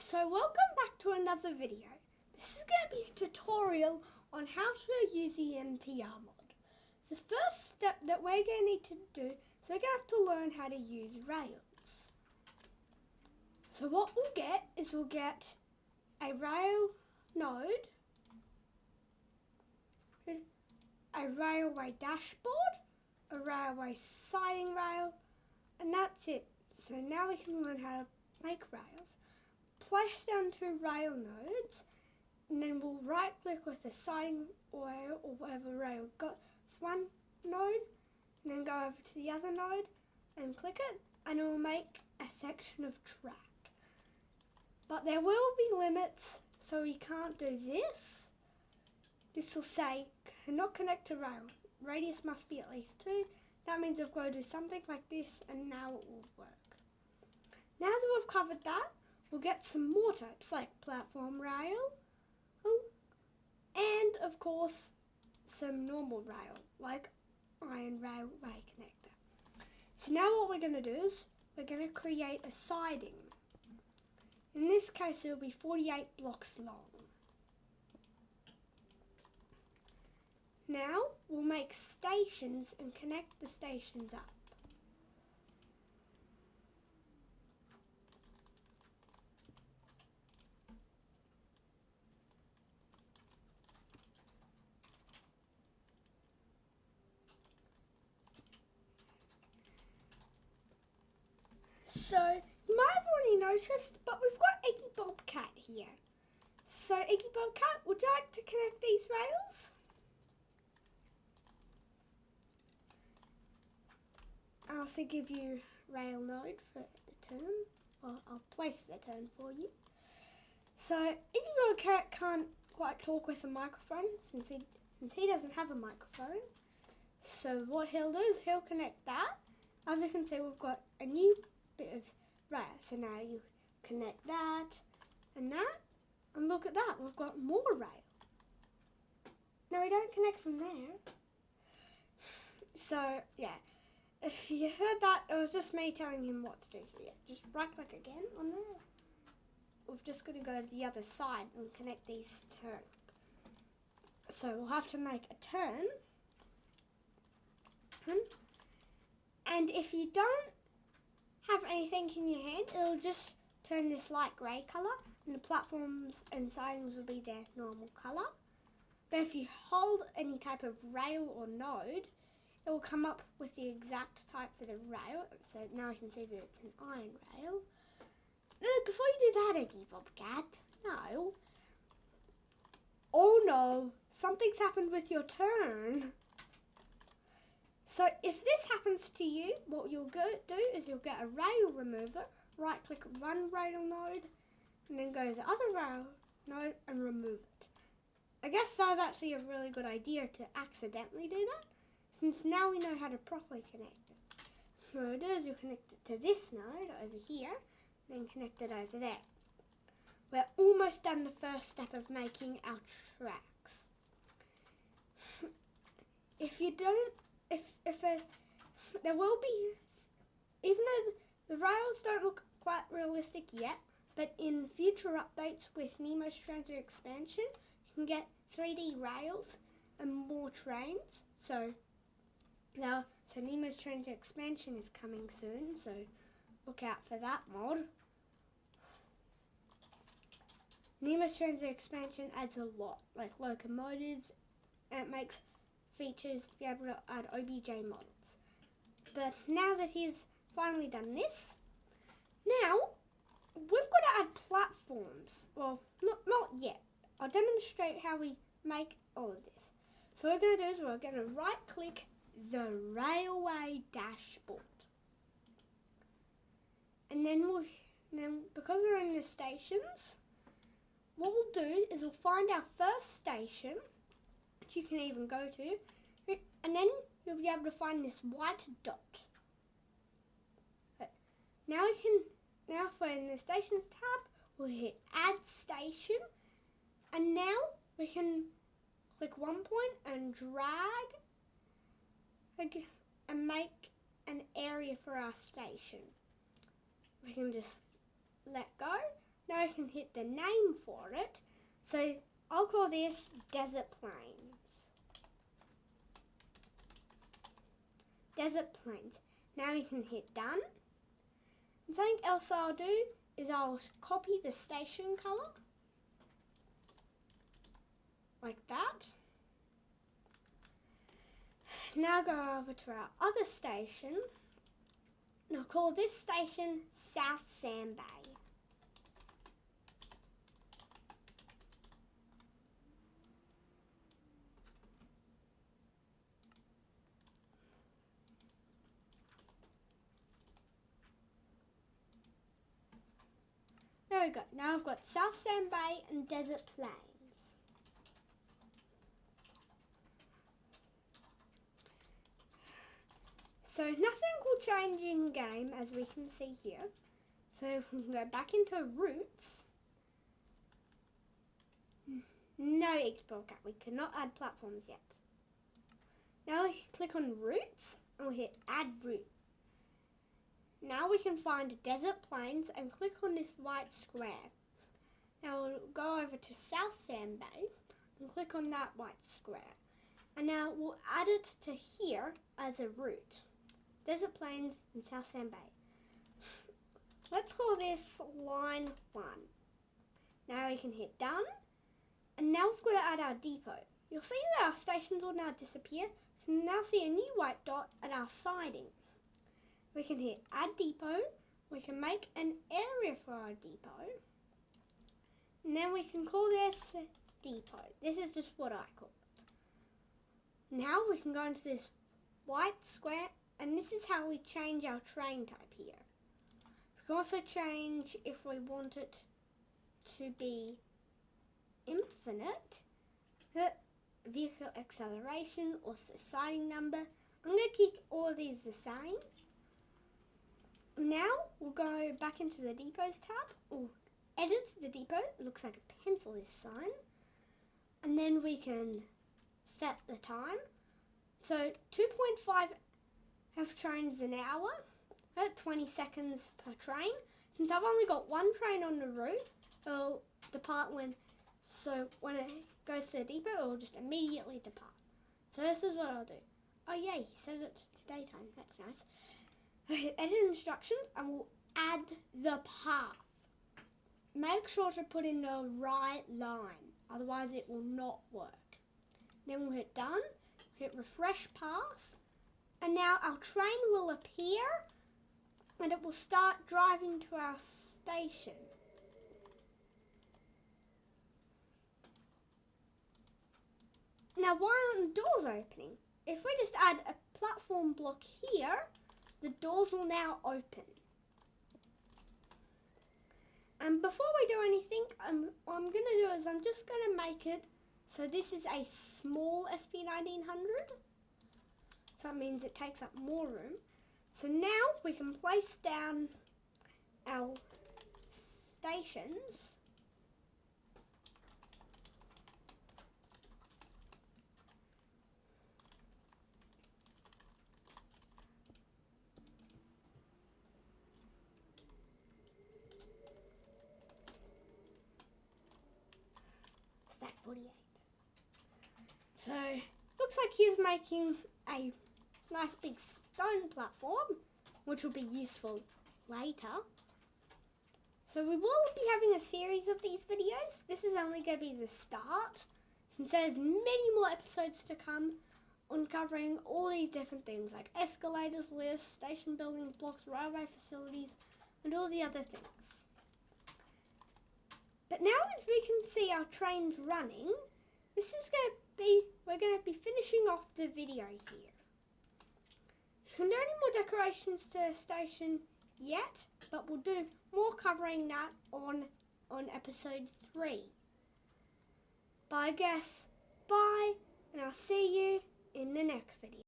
So welcome back to another video. This is going to be a tutorial on how to use the MTR mod. The first step that we're going to need to do, so we're going to have to learn how to use Rails. So what we'll get is we'll get a rail node, a railway dashboard, a railway siding rail, and that's it. So now we can learn how to make rails. Place down two rail nodes, and then we'll right click with the siding rail or whatever rail got one node, and then go over to the other node and click it, and it will make a section of track. But there will be limits, so we can't do this. This will say cannot connect to rail. Radius must be at least 2. That means we've got to do something like this, and now it will work. Now that we've covered that, we'll get some more types like platform rail, and of course some normal rail like iron railway connector. So now what we're going to do is we're going to create a siding. In this case it will be 48 blocks long. Now we'll make stations and connect the stations up. So, you might have already noticed, but we've got Eggy Bobcat here. So, Eggy Bobcat, would you like to connect these rails? I'll also give you rail node for the turn. Well, I'll place the turn for you. So, Eggy Bobcat can't quite talk with a microphone since he doesn't have a microphone. So, what he'll do is he'll connect that. As you can see, we've got a new bit of rail. So now you connect that, and look at that, we've got more rail. Now we don't connect from there. So yeah, if you heard that, it was just me telling him what to do. So yeah, just right click again on there. We're just going to go to the other side and connect these turn. So we'll have to make a turn. And if you don't have anything in your hand, it'll just turn this light grey colour, and the platforms and sidings will be their normal colour. But if you hold any type of rail or node, it will come up with the exact type for the rail. So now you can see that it's an iron rail. No, before you do that, Eggy Bobcat, no. Oh no, something's happened with your turn. So if this happens to you, what you'll do is you'll get a rail remover, right click run rail node, and then go to the other rail node and remove it. I guess that was actually a really good idea to accidentally do that, since now we know how to properly connect it. So what you do is you connect it to this node over here, then connect it over there. We're almost done the first step of making our tracks. If you don't, there will be, even though the rails don't look quite realistic yet, but in future updates with Nemo's Transit Expansion, you can get 3D rails and more trains. So Nemo's Transit Expansion is coming soon, so look out for that mod. Nemo's Transit Expansion adds a lot, like locomotives, and it makes features to be able to add OBJ models. But now that he's finally done this, now we've got to add platforms. Well, not yet. I'll demonstrate how we make all of this. So what we're going to do is we're going to right click the railway dashboard. And then because we're in the stations, what we'll do is we'll find our first station, which you can even go to, and then you'll be able to find this white dot. Now if we're in the stations tab, we'll hit add station, and now we can click one point and drag and make an area for our station. We can just let go. Now we can hit the name for it. So I'll call this Desert Plains. Desert Plains. Now we can hit done. And something else I'll do is I'll copy the station colour. Like that. Now go over to our other station. And I'll call this station South Sand Bay. There we go. Now I've got South Sand Bay and Desert Plains. So nothing will change in game, as we can see here. So if we can go back into routes. No export cat, we cannot add platforms yet. Now we click on routes and we'll hit add route. Now we can find Desert Plains and click on this white square. Now we'll go over to South Sand Bay and click on that white square. And now we'll add it to here as a route. Desert Plains and South Sand Bay. Let's call this line 1. Now we can hit done. And now we've got to add our depot. You'll see that our stations will now disappear. We can now see a new white dot at our siding. We can hit add depot. We can make an area for our depot. And then we can call this depot. This is just what I call it. Now we can go into this white square, and this is how we change our train type here. We can also change if we want it to be infinite, the vehicle acceleration or the siding number. I'm going to keep all of these the same. Now we'll go back into the depots tab, or edit the depot. It looks like a pencil is sign. And then we can set the time. So 2.5 have trains an hour, at 20 seconds per train. Since I've only got one train on the route, it'll depart when it goes to the depot, it'll just immediately depart. So this is what I'll do. Oh yay, he set it to daytime, that's nice. Okay, hit edit instructions and we'll add the path. Make sure to put in the right line, otherwise it will not work. Then we'll hit done, hit refresh path, and now our train will appear and it will start driving to our station. Now why aren't the doors opening? If we just add a platform block here, the doors will now open. And before we do anything, what I'm going to do is I'm just going to make it so this is a small SP1900. So that means it takes up more room. So now we can place down our stations. Stack 48. So, looks like he's making a nice big stone platform, which will be useful later. So we will be having a series of these videos. This is only going to be the start, since there's many more episodes to come on covering all these different things like escalators, lifts, station building blocks, railway facilities, and all the other things. But now as we can see our trains running, we're going to be finishing off the video here. You can do any more decorations to the station yet, but we'll do more covering that on episode 3. But I guess, bye, and I'll see you in the next video.